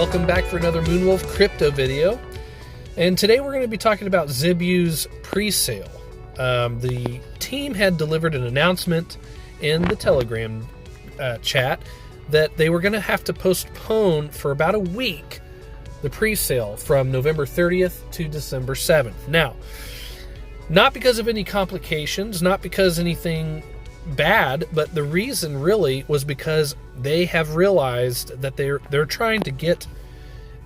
welcome back for another Moonwolf crypto video. And today we're going to be talking about ZIBU's pre-sale. The team had delivered an announcement in the Telegram chat that they were going to have to postpone for about a week the pre-sale from November 30th to December 7th. Now, not because of any complications, not because anything bad, but the reason really was because they have realized that they're trying to get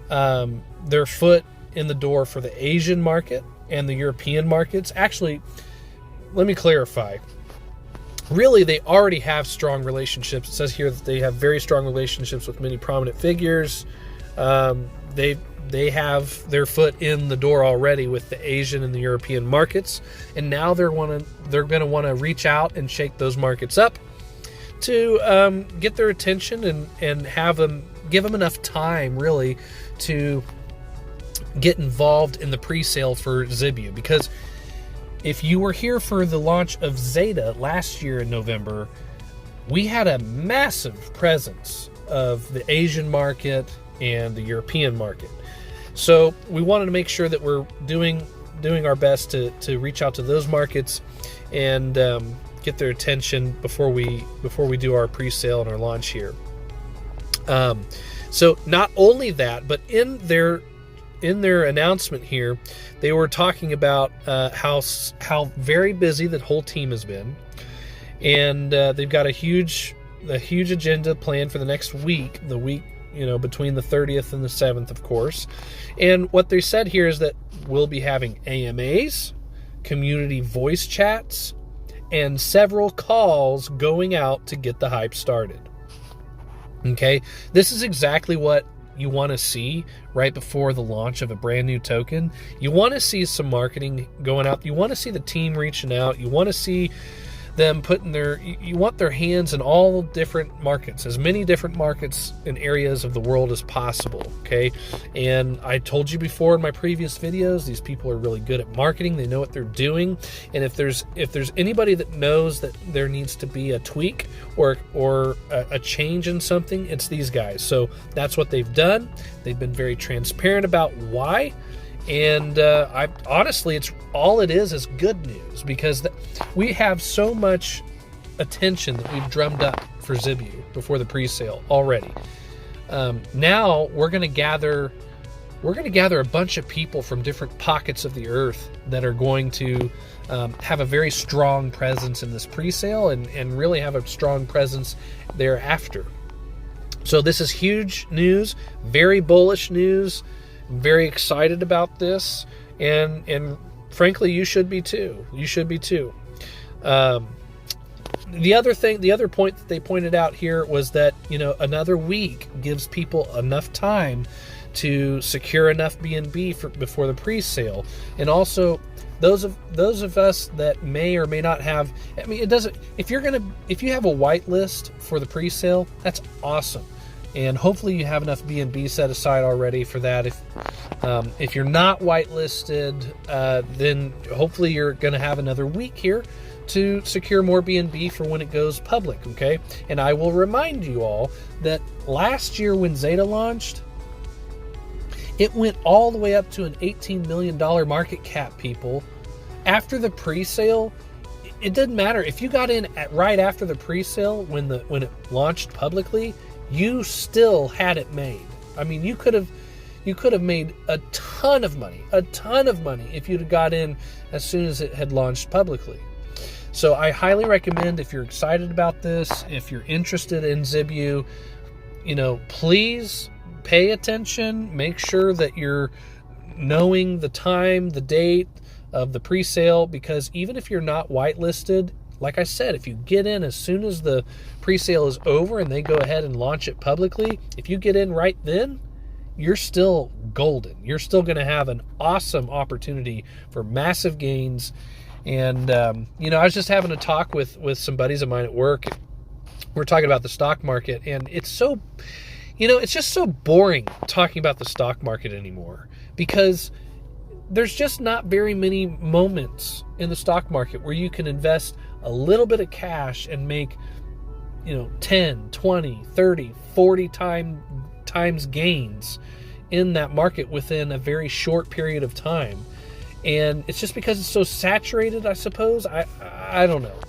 their foot in the door for the Asian market and the European markets. Actually, let me clarify. Really, they already have strong relationships. It says here that they have very strong relationships with many prominent figures. They have their foot in the door already with the Asian and the European markets, and now they're going to want to reach out and shake those markets up to get their attention and have them, give them enough time really to get involved in the pre-sale for ZIBU. Because if you were here for the launch of ZADA last year in November, we had a massive presence of the Asian market and the European market. So we wanted to make sure that we're doing our best to reach out to those markets and get their attention before we do our pre-sale and our launch here. So not only that, but in their announcement here, they were talking about how very busy that whole team has been, and they've got a huge agenda planned for the next week, the week between the 30th and the 7th, of course. And what they said here is that we'll be having AMAs, community voice chats, and several calls going out to get the hype started. Okay, this is exactly what you want to see right before the launch of a brand new token. You want to see some marketing going out. You want to see the team reaching out. You want to see them putting you want their hands in all different markets, as many different markets and areas of the world as possible, okay? And I told you before in my previous videos, these people are really good at marketing. They know what they're doing. And if there's anybody that knows that there needs to be a tweak or a change in something, it's these guys. So that's what they've done. They've been very transparent about why. And I honestly, it's all it is good news, because we have so much attention that we've drummed up for ZIBU before the pre-sale already. Now we're going to gather a bunch of people from different pockets of the earth that are going to have a very strong presence in this pre-sale and really have a strong presence thereafter. So this is huge news, very bullish news. Very excited about this, and frankly, you should be too. You should be too. The other point that they pointed out here was that another week gives people enough time to secure enough BNB before the pre-sale, and also those of us that may or may not have. I mean, it doesn't. If you have a whitelist for the pre-sale, that's awesome. And hopefully you have enough BNB set aside already for that. If you're not whitelisted, then hopefully you're going to have another week here to secure more BNB for when it goes public, okay? And I will remind you all that last year when ZADA launched, it went all the way up to an $18 million market cap, people. After the pre-sale, it didn't matter. If you got in right after the pre-sale when it launched publicly, you still had it made. I mean, you could have made a ton of money if you'd have got in as soon as it had launched publicly. So I highly recommend, if you're excited about this, if you're interested in ZIBU, please pay attention. Make sure that you're knowing the time, the date of the pre-sale, because even if you're not whitelisted, like I said, if you get in as soon as the pre-sale is over and they go ahead and launch it publicly, if you get in right then, you're still golden. You're still going to have an awesome opportunity for massive gains. And, I was just having a talk with some buddies of mine at work. We're talking about the stock market, and it's so, it's just so boring talking about the stock market anymore, because there's just not very many moments in the stock market where you can invest a little bit of cash and make 10, 20, 30, 40 times times gains in that market within a very short period of time. And it's just because it's so saturated, I suppose. I don't know.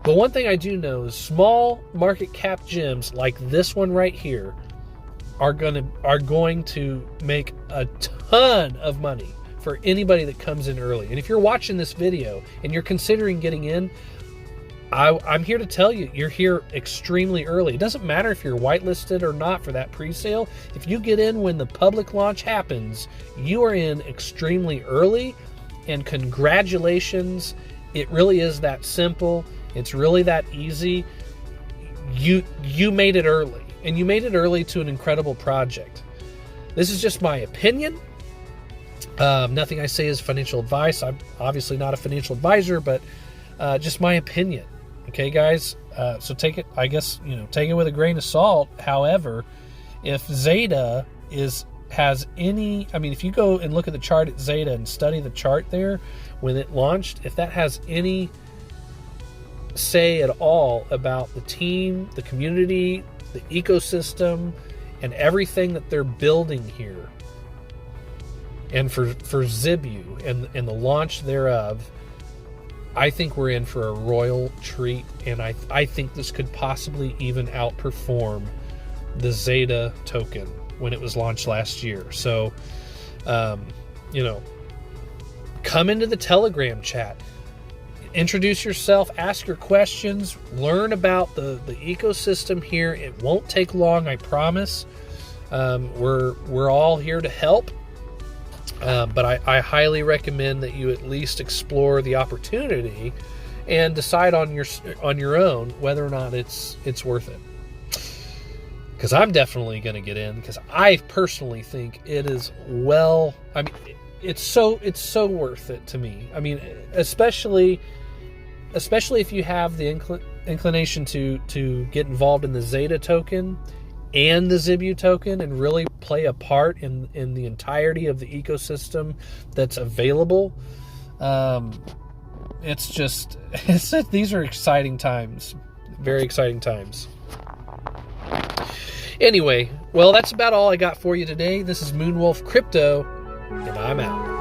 But one thing I do know is small market cap gyms like this one right here are going to make a ton of money for anybody that comes in early. And if you're watching this video and you're considering getting in, I'm here to tell you, you're here extremely early. It doesn't matter if you're whitelisted or not for that pre-sale. If you get in when the public launch happens, you are in extremely early, and congratulations. It really is that simple. It's really that easy. You made it early, and you made it early to an incredible project. This is just my opinion. Nothing I say is financial advice. I'm obviously not a financial advisor, but just my opinion. Okay, guys? So take it, I guess, take it with a grain of salt. However, if ZADA has any, if you go and look at the chart at ZADA and study the chart there when it launched, if that has any say at all about the team, the community, the ecosystem, and everything that they're building here, and for ZIBU and the launch thereof, I think we're in for a royal treat, and I think this could possibly even outperform the ZADA token when it was launched last year. So, come into the Telegram chat, introduce yourself, ask your questions, learn about the ecosystem here. It won't take long, I promise. We're all here to help. But I highly recommend that you at least explore the opportunity and decide on your own whether or not it's worth it. Because I'm definitely going to get in, because I personally think it is it's so worth it to me. Especially if you have the inclination to get involved in the ZADA token and the ZIBU token and really play a part in the entirety of the ecosystem that's available. These are exciting times, very exciting times. Anyway, well, that's about all I got for you today. This is Moonwolf Crypto, and I'm out.